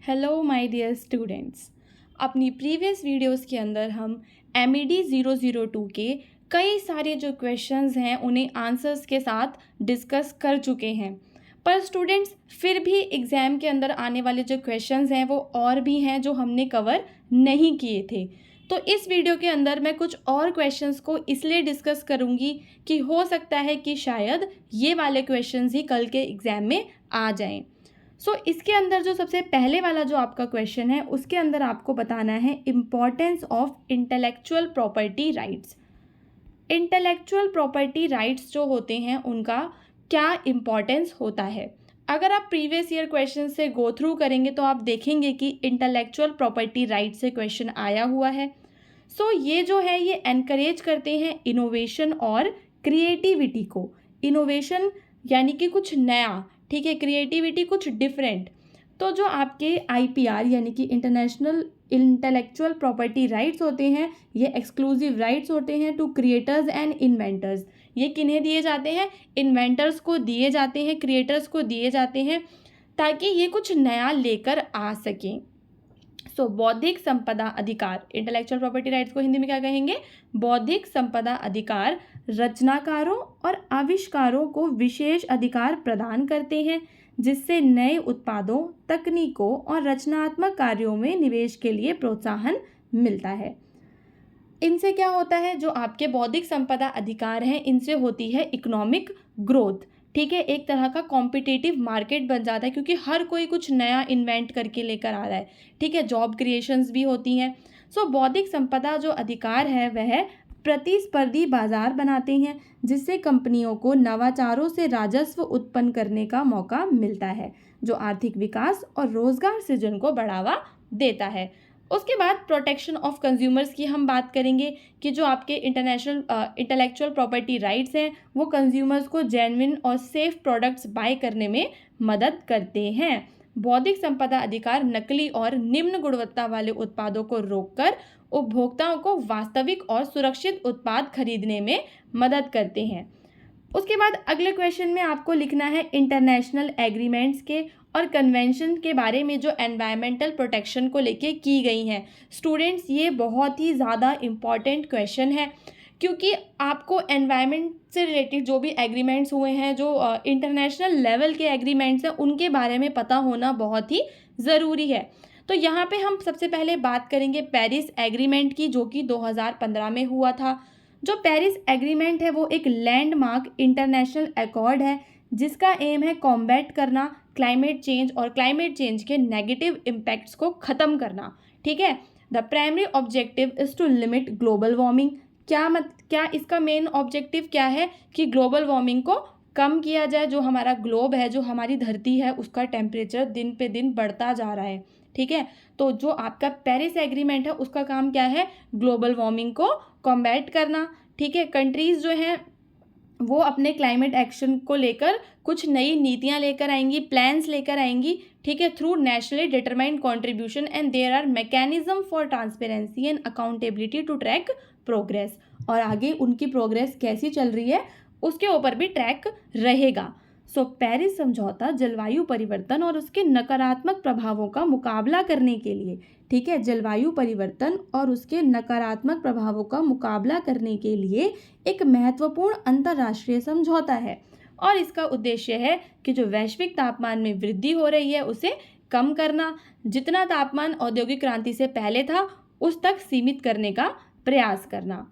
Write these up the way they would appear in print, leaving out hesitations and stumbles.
Hello my dear students. अपनी previous videos के अंदर हम MED 002 के कई सारे जो क्वेश्चंस हैं उन्हें आंसर्स के साथ डिस्कस कर चुके हैं। पर स्टूडेंट्स फिर भी एग्ज़ाम के अंदर आने वाले जो क्वेश्चंस हैं वो और भी हैं जो हमने कवर नहीं किए थे। तो इस वीडियो के अंदर मैं कुछ और क्वेश्चंस को इसलिए डिस्कस करूँगी कि हो सकता है कि शायद ये वाले क्वेश्चंस ही कल के एग्ज़ाम में आ जाएं। इसके अंदर जो सबसे पहले वाला जो आपका क्वेश्चन है उसके अंदर आपको बताना है importance of intellectual property rights. Intellectual property rights जो होते हैं उनका क्या इम्पॉर्टेंस होता है। अगर आप प्रीवियस ईयर क्वेश्चन से गो थ्रू करेंगे तो आप देखेंगे कि इंटेलेक्चुअल प्रॉपर्टी राइट से क्वेश्चन आया हुआ है। ये जो है ये एनकरेज करते हैं इनोवेशन और क्रिएटिविटी को। इनोवेशन यानी कि कुछ नया, ठीक है, क्रिएटिविटी कुछ डिफरेंट। तो जो आपके IPR यानी कि इंटरनेशनल इंटेलेक्चुअल प्रॉपर्टी राइट्स होते हैं ये एक्सक्लूसिव राइट्स होते हैं टू क्रिएटर्स एंड इन्वेंटर्स। ये किन्हें दिए जाते हैं? इन्वेंटर्स को दिए जाते हैं, क्रिएटर्स को दिए जाते हैं ताकि ये कुछ नया लेकर आ सकें। बौद्धिक संपदा अधिकार, इंटेलेक्चुअल प्रॉपर्टी राइट्स को हिंदी में क्या कहेंगे? बौद्धिक संपदा अधिकार रचनाकारों और आविष्कारों को विशेष अधिकार प्रदान करते हैं जिससे नए उत्पादों, तकनीकों और रचनात्मक कार्यों में निवेश के लिए प्रोत्साहन मिलता है। इनसे क्या होता है? जो आपके बौद्धिक संपदा अधिकार हैं इनसे होती है इकोनॉमिक ग्रोथ, ठीक है, एक तरह का कॉम्पिटिटिव मार्केट बन जाता है क्योंकि हर कोई कुछ नया इन्वेंट करके लेकर आ रहा है, ठीक है, जॉब क्रिएशंस भी होती हैं। बौद्धिक संपदा जो अधिकार है वह प्रतिस्पर्धी बाजार बनाते हैं जिससे कंपनियों को नवाचारों से राजस्व उत्पन्न करने का मौका मिलता है जो आर्थिक विकास और रोजगार सृजन को बढ़ावा देता है। उसके बाद प्रोटेक्शन ऑफ कंज्यूमर्स की हम बात करेंगे कि जो आपके इंटरनेशनल इंटेलेक्चुअल प्रॉपर्टी राइट्स हैं वो कंज्यूमर्स को जेन्युइन और सेफ प्रोडक्ट्स बाय करने में मदद करते हैं। बौद्धिक संपदा अधिकार नकली और निम्न गुणवत्ता वाले उत्पादों को रोककर उपभोक्ताओं को वास्तविक और सुरक्षित उत्पाद खरीदने में मदद करते हैं। उसके बाद अगले क्वेश्चन में आपको लिखना है इंटरनेशनल एग्रीमेंट्स के और कन्वेंशन के बारे में जो एनवायरमेंटल प्रोटेक्शन को लेके की गई हैं। स्टूडेंट्स ये बहुत ही ज़्यादा इम्पॉर्टेंट क्वेश्चन है क्योंकि आपको एनवायरनमेंट से रिलेटेड जो भी एग्रीमेंट्स हुए हैं, जो इंटरनेशनल लेवल के एग्रीमेंट्स हैं, उनके बारे में पता होना बहुत ही ज़रूरी है। तो यहाँ पे हम सबसे पहले बात करेंगे पेरिस एग्रीमेंट की जो कि 2015 में हुआ था। जो पेरिस एग्रीमेंट है वो एक लैंडमार्क इंटरनेशनल एकॉर्ड है जिसका एम है कॉम्बैट करना क्लाइमेट चेंज और क्लाइमेट चेंज के नेगेटिव इम्पैक्ट्स को ख़त्म करना, ठीक है। The primary objective is to limit global warming. क्या इसका मेन ऑब्जेक्टिव क्या है? कि ग्लोबल वार्मिंग को कम किया जाए। जो हमारा ग्लोब है, जो हमारी धरती है, उसका टेम्परेचर दिन पे दिन बढ़ता जा रहा है, ठीक है। तो जो आपका पेरिस एग्रीमेंट है उसका काम क्या है? ग्लोबल वार्मिंग को कॉम्बैट करना, ठीक है। कंट्रीज़ जो हैं वो अपने क्लाइमेट एक्शन को लेकर कुछ नई नीतियां लेकर आएंगी, प्लान्स लेकर आएंगी, ठीक है, through nationally determined contribution and there are mechanism for transparency and accountability to track progress. और आगे उनकी प्रोग्रेस कैसी चल रही है उसके ऊपर भी ट्रैक रहेगा। पेरिस समझौता जलवायु परिवर्तन और उसके नकारात्मक प्रभावों का मुकाबला करने के लिए, ठीक है, जलवायु परिवर्तन और उसके नकारात्मक प्रभावों का मुकाबला करने के लिए एक महत्वपूर्ण अंतर्राष्ट्रीय समझौता है और इसका उद्देश्य है कि जो वैश्विक तापमान में वृद्धि हो रही है उसे कम करना, जितना तापमान औद्योगिक क्रांति से पहले था उस तक सीमित करने का प्रयास करना,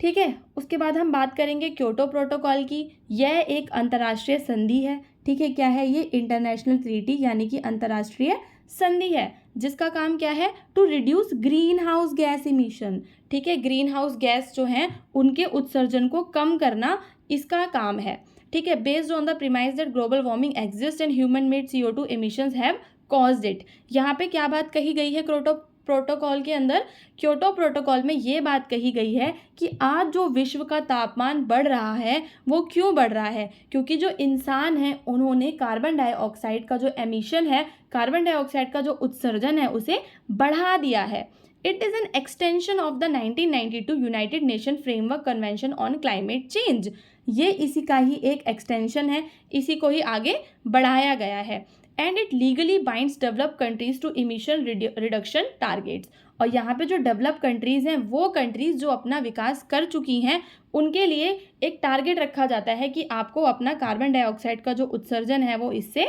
ठीक है। उसके बाद हम बात करेंगे क्योटो प्रोटोकॉल की। यह एक अंतर्राष्ट्रीय संधि है, ठीक है। क्या है ये? इंटरनेशनल ट्रीटी यानी कि अंतर्राष्ट्रीय संधि है जिसका काम क्या है? To reduce green house gas emission, ठीक है। ग्रीन हाउस गैस जो हैं उनके उत्सर्जन को कम करना इसका काम है, ठीक है। Based on the premise that global warming exist and human made CO2 emissions have caused it. यहाँ पे क्या बात कही गई है क्योटो प्रोटोकॉल के अंदर? क्योटो प्रोटोकॉल में ये बात कही गई है कि आज जो विश्व का तापमान बढ़ रहा है वो क्यों बढ़ रहा है? क्योंकि जो इंसान हैं उन्होंने कार्बन डाइऑक्साइड का जो एमिशन है, कार्बन डाइऑक्साइड का जो उत्सर्जन है उसे बढ़ा दिया है। It is an extension of the 1992 United nation framework convention on climate change. ये इसी का ही एक एक्सटेंशन है, इसी को ही आगे बढ़ाया गया है। And it legally binds developed countries to emission reduction targets. और यहाँ पे जो डेवलप कंट्रीज़ हैं वो कंट्रीज़ जो अपना विकास कर चुकी हैं उनके लिए एक टारगेट रखा जाता है कि आपको अपना कार्बन डाइऑक्साइड का जो उत्सर्जन है वो इससे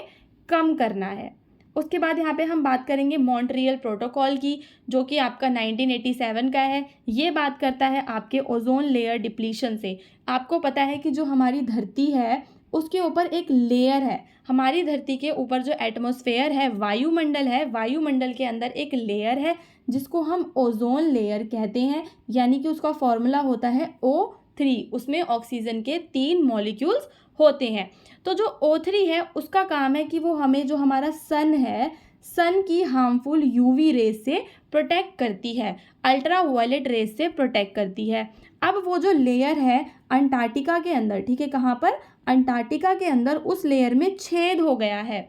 कम करना है। उसके बाद यहाँ पे हम बात करेंगे मॉन्ट्रियल प्रोटोकॉल की, जो कि आपका 1987 का है। ये बात करता है आपके ओजोन लेयर डिप्लीशन से। आपको पता है कि जो हमारी धरती है उसके ऊपर एक लेयर है, हमारी धरती के ऊपर जो एटमॉस्फेयर है, वायुमंडल है, वायुमंडल के अंदर एक लेयर है जिसको हम ओजोन लेयर कहते हैं, यानी कि उसका फॉर्मूला होता है O3। उसमें ऑक्सीजन के 3 मॉलिक्यूल्स होते हैं। तो जो O3 है उसका काम है कि वो हमें जो हमारा सन है, सन की हार्मफुल यूवी रेज से प्रोटेक्ट करती है, अल्ट्रा वायलेट रेज से प्रोटेक्ट करती है। अब वो जो लेयर है अंटार्कटिका के अंदर, ठीक है, कहाँ पर, अंटार्कटिका के अंदर, उस लेयर में छेद हो गया है।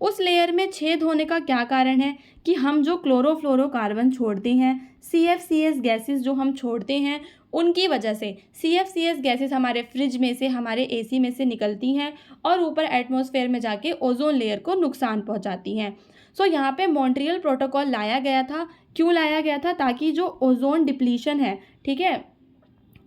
उस लेयर में छेद होने का क्या कारण है कि हम जो क्लोरोफ्लोरोकार्बन छोड़ते हैं, CFCS गैसेस जो हम छोड़ते हैं, उनकी वजह से CFCS गैसेस हमारे फ्रिज में से, हमारे AC में से निकलती हैं और ऊपर एटमॉस्फेयर में जाके ओजोन लेयर को नुकसान पहुंचाती हैं। सो यहाँ पे मॉन्ट्रियल प्रोटोकॉल लाया गया था। क्यों लाया गया था? ताकि जो ओजोन डिप्लीशन है, ठीक है,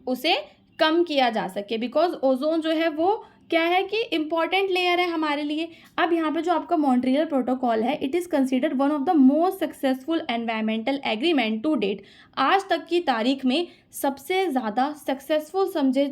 उसे कम किया जा सके, बिकॉज ओजोन जो है वो क्या है कि इम्पॉर्टेंट लेयर है हमारे लिए। अब यहाँ पे जो आपका मॉन्ट्रियल प्रोटोकॉल है, it is considered one of the most successful environmental agreement to date. आज तक की तारीख में सबसे ज़्यादा सक्सेसफुल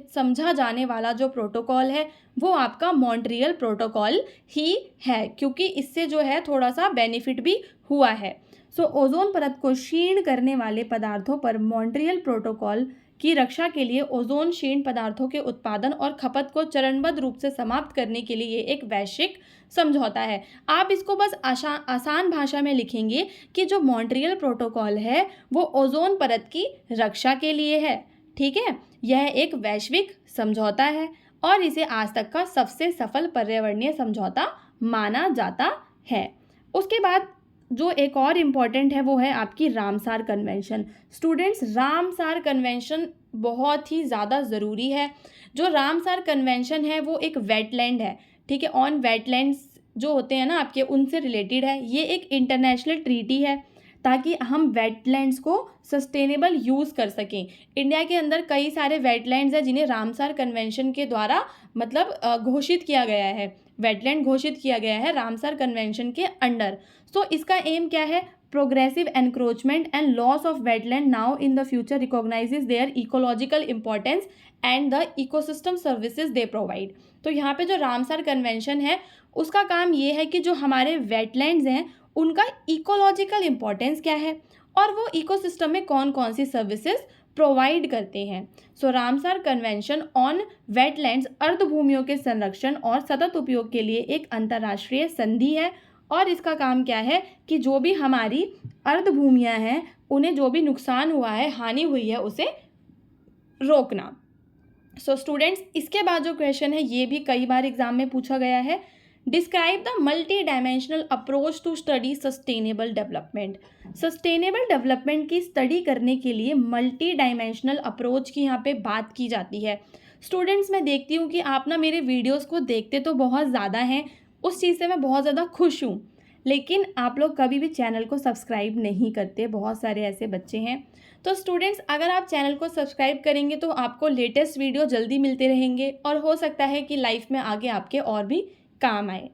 समझा जाने वाला जो प्रोटोकॉल है वो आपका मॉन्ट्रियल प्रोटोकॉल ही है, क्योंकि इससे जो है थोड़ा सा बेनिफिट भी हुआ है। सो ओजोन परत को क्षीण करने वाले पदार्थों पर मॉन्ट्रियल प्रोटोकॉल की रक्षा के लिए ओजोन क्षीण पदार्थों के उत्पादन और खपत को चरणबद्ध रूप से समाप्त करने के लिए एक वैश्विक समझौता है। आप इसको बस आसान भाषा में लिखेंगे कि जो मॉन्ट्रियल प्रोटोकॉल है वो ओजोन परत की रक्षा के लिए है, ठीक है। यह एक वैश्विक समझौता है और इसे आज तक का सबसे सफल पर्यावरणीय समझौता माना जाता है। उसके बाद जो एक और इम्पॉर्टेंट है वो है आपकी Ramsar convention. Students, Ramsar convention बहुत ही ज़्यादा ज़रूरी है। जो रामसार कन्वेंशन है वो एक वेटलैंड है, ठीक है, ऑन वेटलैंड्स जो होते हैं ना आपके, उनसे रिलेटेड है। ये एक इंटरनेशनल ट्रीटी है ताकि हम वेटलैंड्स को सस्टेनेबल यूज़ कर सकें। इंडिया के अंदर कई सारे वेटलैंड्स हैं जिन्हें रामसार कन्वेंशन के द्वारा मतलब घोषित किया गया है, वेटलैंड घोषित किया गया है रामसार कन्वेंशन के अंडर। सो इसका एम क्या है? Progressive encroachment and loss of wetland now in the future recognizes their ecological importance and the ecosystem services they provide. तो यहाँ पे जो रामसार कन्वेंशन है उसका काम ये है कि जो हमारे वेटलैंड्स हैं उनका इकोलॉजिकल इंपॉर्टेंस क्या है और वो इकोसिस्टम में कौन कौन सी सर्विसेज प्रोवाइड करते हैं। सो रामसार कन्वेंशन ऑन वेटलैंड्स अर्धभूमियों के संरक्षण और सतत उपयोग के लिए एक अंतर्राष्ट्रीय संधि है और इसका काम क्या है कि जो भी हमारी अर्धभूमियाँ हैं उन्हें जो भी नुकसान हुआ है, हानि हुई है, उसे रोकना। सो स्टूडेंट्स, इसके बाद जो क्वेश्चन है ये भी कई बार एग्जाम में पूछा गया है। Describe the multi dimensional approach to study sustainable development. Sustainable development की स्टडी करने के लिए मल्टी डायमेंशनल अप्रोच की यहाँ पे बात की जाती है। स्टूडेंट्स, मैं देखती हूँ कि आप ना मेरे वीडियोस को देखते तो बहुत ज़्यादा हैं, उस चीज़ से मैं बहुत ज़्यादा खुश हूँ, लेकिन आप लोग कभी भी चैनल को सब्सक्राइब नहीं करते। बहुत सारे ऐसे बच्चे हैं। तो स्टूडेंट्स, अगर आप चैनल को सब्सक्राइब करेंगे तो आपको लेटेस्ट वीडियो जल्दी मिलते रहेंगे और हो सकता है कि लाइफ में आगे आपके और भी काम आए।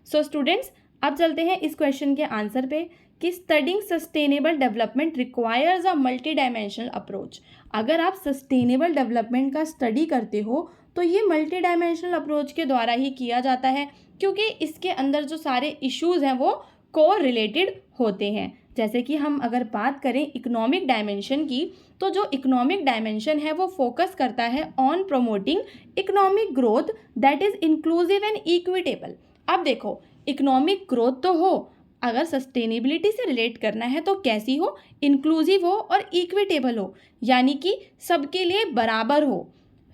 सो स्टूडेंट्स, अब चलते हैं इस क्वेश्चन के आंसर पे कि studying sustainable development requires a multi dimensional approach. अगर आप सस्टेनेबल डेवलपमेंट का स्टडी करते हो तो ये मल्टी डायमेंशनल अप्रोच के द्वारा ही किया जाता है, क्योंकि इसके अंदर जो सारे इश्यूज़ हैं वो को रिलेटेड होते हैं। जैसे कि हम अगर बात करें इकोनॉमिक डायमेंशन की, तो जो इकोनॉमिक डायमेंशन है वो फोकस करता है on promoting economic growth that is inclusive and equitable. अब देखो, इकोनॉमिक ग्रोथ तो हो, अगर सस्टेनेबिलिटी से रिलेट करना है तो कैसी हो? इंक्लूसिव हो और इक्विटेबल हो, यानी कि सबके लिए बराबर हो,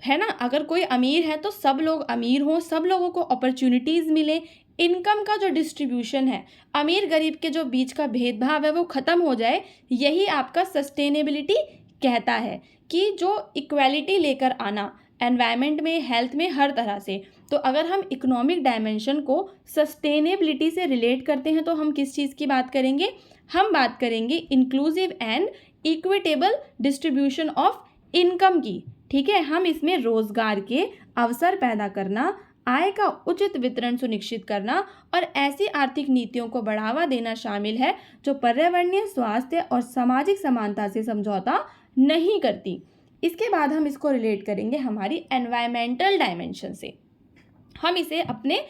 है ना। अगर कोई अमीर है तो सब लोग अमीर हों, सब लोगों को अपॉर्चुनिटीज़ मिले, इनकम का जो डिस्ट्रीब्यूशन है, अमीर गरीब के जो बीच का भेदभाव है वो ख़त्म हो जाए। यही आपका सस्टेनेबिलिटी कहता है कि जो इक्वालिटी लेकर आना एनवायरनमेंट में, हेल्थ में, हर तरह से। तो अगर हम इकोनॉमिक डायमेंशन को सस्टेनेबिलिटी से रिलेट करते हैं तो हम किस चीज़ की बात करेंगे? हम बात करेंगे inclusive and equitable distribution of income की। ठीक है, हम इसमें रोजगार के अवसर पैदा करना, आय का उचित वितरण सुनिश्चित करना और ऐसी आर्थिक नीतियों को बढ़ावा देना शामिल है जो पर्यावरणीय, स्वास्थ्य और सामाजिक समानता से समझौता नहीं करती। इसके बाद हम इसको रिलेट करेंगे हमारी एनवायरमेंटल डायमेंशन से। हम इसे अपने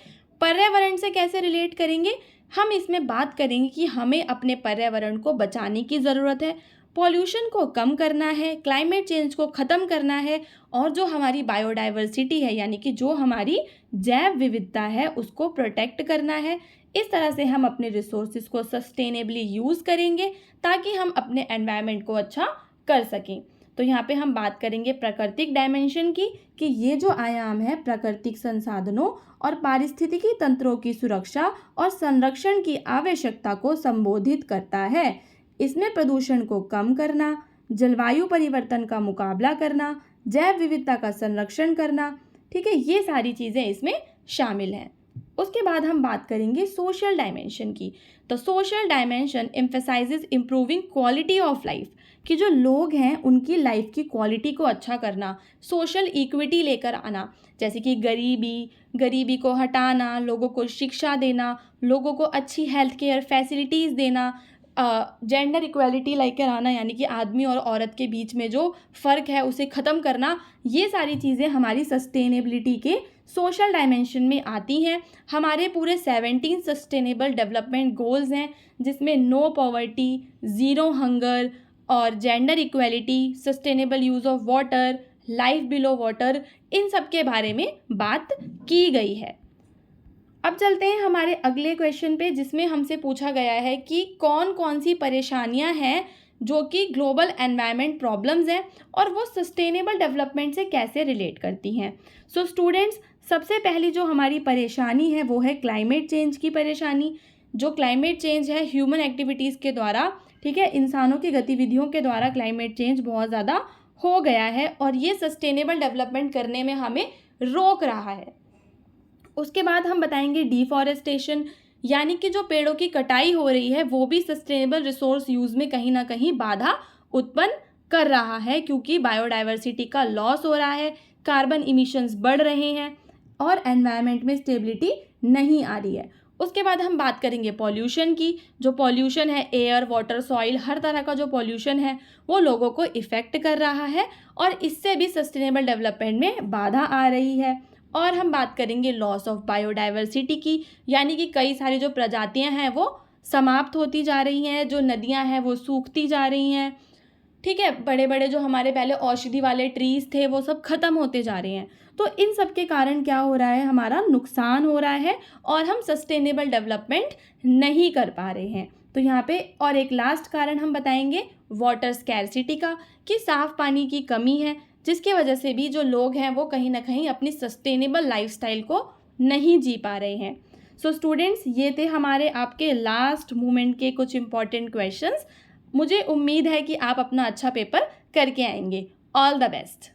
पर्यावरण से कैसे रिलेट करेंगे? हम इसमें बात करेंगे कि हमें अपने पर्यावरण को बचाने की ज़रूरत है, पॉल्यूशन को कम करना है, क्लाइमेट चेंज को ख़त्म करना है और जो हमारी बायोडाइवर्सिटी है यानी कि जो हमारी जैव विविधता है उसको प्रोटेक्ट करना है। इस तरह से हम अपने रिसोर्सेज को सस्टेनेबली यूज़ करेंगे ताकि हम अपने एनवायरनमेंट को अच्छा कर सकें। तो यहाँ पे हम बात करेंगे प्राकृतिक डायमेंशन की कि ये जो आयाम है प्राकृतिक संसाधनों और पारिस्थितिकी तंत्रों की सुरक्षा और संरक्षण की आवश्यकता को संबोधित करता है। इसमें प्रदूषण को कम करना, जलवायु परिवर्तन का मुकाबला करना, जैव विविधता का संरक्षण करना, ठीक है, ये सारी चीज़ें इसमें शामिल हैं। उसके बाद हम बात करेंगे सोशल डायमेंशन की। तो social dimension emphasises improving quality of life कि जो लोग हैं उनकी लाइफ की क्वालिटी को अच्छा करना, सोशल इक्विटी लेकर आना, जैसे कि गरीबी को हटाना, लोगों को शिक्षा देना, लोगों को अच्छी हेल्थ केयर फैसिलिटीज़ देना, जेंडर इक्वालिटी लेकर आना यानी कि आदमी और औरत के बीच में जो फ़र्क है उसे ख़त्म करना। ये सारी चीज़ें हमारी सस्टेनेबिलिटी के सोशल डायमेंशन में आती हैं। हमारे पूरे 17 सस्टेनेबल डेवलपमेंट गोल्स हैं जिसमें नो पॉवर्टी, ज़ीरो हंगर और gender equality, sustainable use of water, life below water, इन सब के बारे में बात की गई है। अब चलते हैं हमारे अगले क्वेश्चन पे जिसमें हमसे पूछा गया है कि कौन कौन सी परेशानियां हैं जो कि ग्लोबल एनवायरनमेंट प्रॉब्लम्स हैं और वो सस्टेनेबल डेवलपमेंट से कैसे रिलेट करती हैं। सो स्टूडेंट्स, सबसे पहली जो हमारी परेशानी है वो है क्लाइमेट चेंज की परेशानी। जो क्लाइमेट चेंज है ह्यूमन एक्टिविटीज़ के द्वारा, ठीक है, इंसानों की गतिविधियों के द्वारा क्लाइमेट चेंज बहुत ज़्यादा हो गया है और ये सस्टेनेबल डेवलपमेंट करने में हमें रोक रहा है। उसके बाद हम बताएंगे डिफॉरेस्टेशन यानी कि जो पेड़ों की कटाई हो रही है वो भी सस्टेनेबल रिसोर्स यूज़ में कहीं ना कहीं बाधा उत्पन्न कर रहा है क्योंकि बायोडाइवर्सिटी का लॉस हो रहा है, कार्बन इमिशंस बढ़ रहे हैं और एनवायरनमेंट में स्टेबिलिटी नहीं आ रही है। उसके बाद हम बात करेंगे पॉल्यूशन की। जो पॉल्यूशन है एयर, वाटर, सॉइल, हर तरह का जो पॉल्यूशन है वो लोगों को इफ़ेक्ट कर रहा है और इससे भी सस्टेनेबल डेवलपमेंट में बाधा आ रही है। और हम बात करेंगे लॉस ऑफ बायोडाइवर्सिटी की यानी कि कई सारी जो प्रजातियां हैं वो समाप्त होती जा रही हैं, जो नदियां हैं वो सूखती जा रही हैं, ठीक है, बड़े बड़े जो हमारे पहले औषधि वाले ट्रीज़ थे वो सब ख़त्म होते जा रहे हैं। तो इन सब के कारण क्या हो रहा है, हमारा नुकसान हो रहा है और हम सस्टेनेबल डेवलपमेंट नहीं कर पा रहे हैं। तो यहाँ पे और एक लास्ट कारण हम बताएंगे वाटर स्कैरसिटी का कि साफ़ पानी की कमी है जिसकी वजह से भी जो लोग हैं वो कहीं ना कहीं अपनी सस्टेनेबल लाइफस्टाइल को नहीं जी पा रहे हैं। सो स्टूडेंट्स, ये थे हमारे आपके लास्ट मोमेंट के कुछ इंपॉर्टेंट क्वेश्चंस। मुझे उम्मीद है कि आप अपना अच्छा पेपर करके आएंगे। All the best.